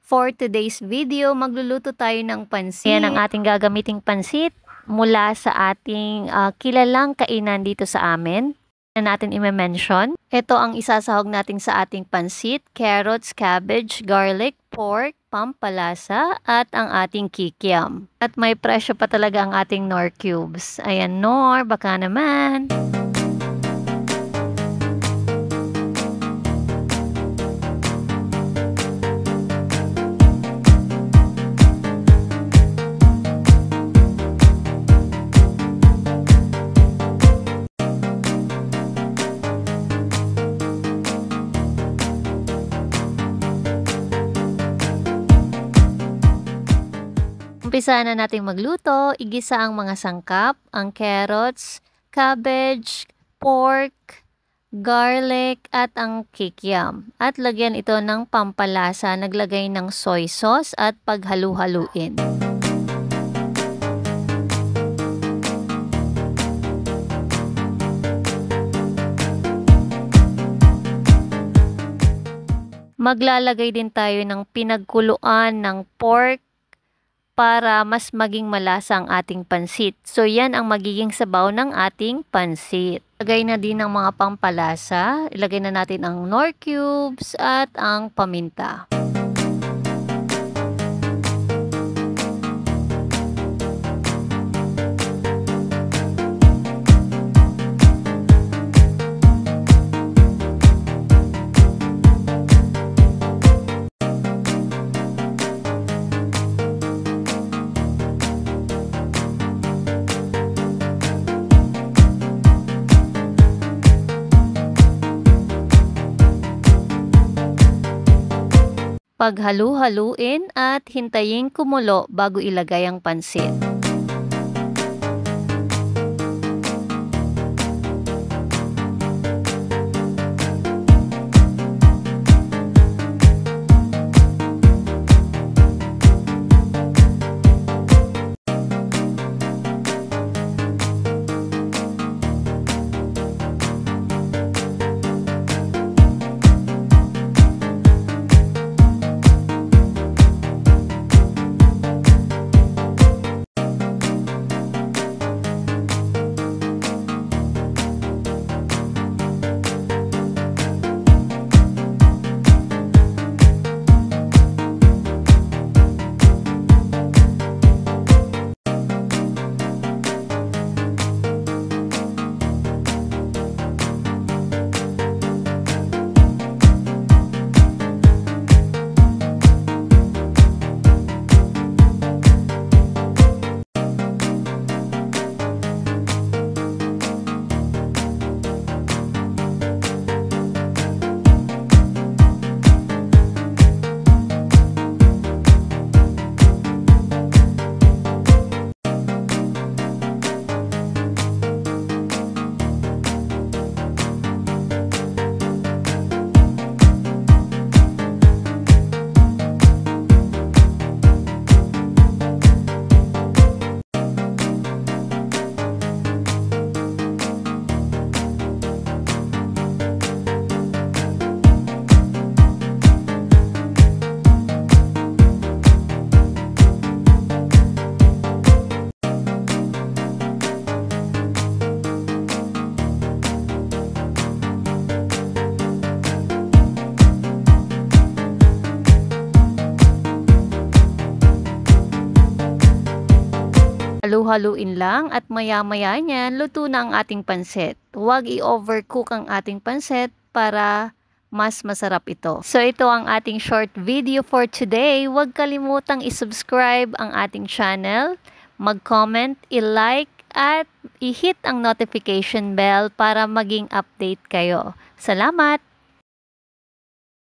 For today's video, magluluto tayo ng pansit. Yan ang ating gagamiting pansit mula sa ating kilalang kainan dito sa amin na natin i-mention. Ito ang isasahog natin sa ating pansit: carrots, cabbage, garlic, pork, pampalasa, at ang ating kikiam. At may presyo pa talaga ang ating Knorr cubes. Ayan, Knorr, baka naman. Umpisa na nating magluto. Igisa ang mga sangkap, ang carrots, cabbage, pork, garlic, at ang kikiam. At lagyan ito ng pampalasa, naglagay ng soy sauce at paghalu-haluin. Maglalagay din tayo ng pinagkuluan ng pork para mas maging malasa ang ating pansit. So yan ang magiging sabaw ng ating pansit. Ilagay na din ang mga pampalasa. Ilagay na natin ang Knorr cubes at ang paminta. Paghalu-haluin at hintayin kumulo bago ilagay ang pansit. Halu-haluin lang at maya-maya niyan, luto na ang ating pansit. Huwag i-overcook ang ating pansit para mas masarap ito. So ito ang ating short video for today. Huwag kalimutang i-subscribe ang ating channel, mag-comment, i-like, at i-hit ang notification bell para maging update kayo. Salamat!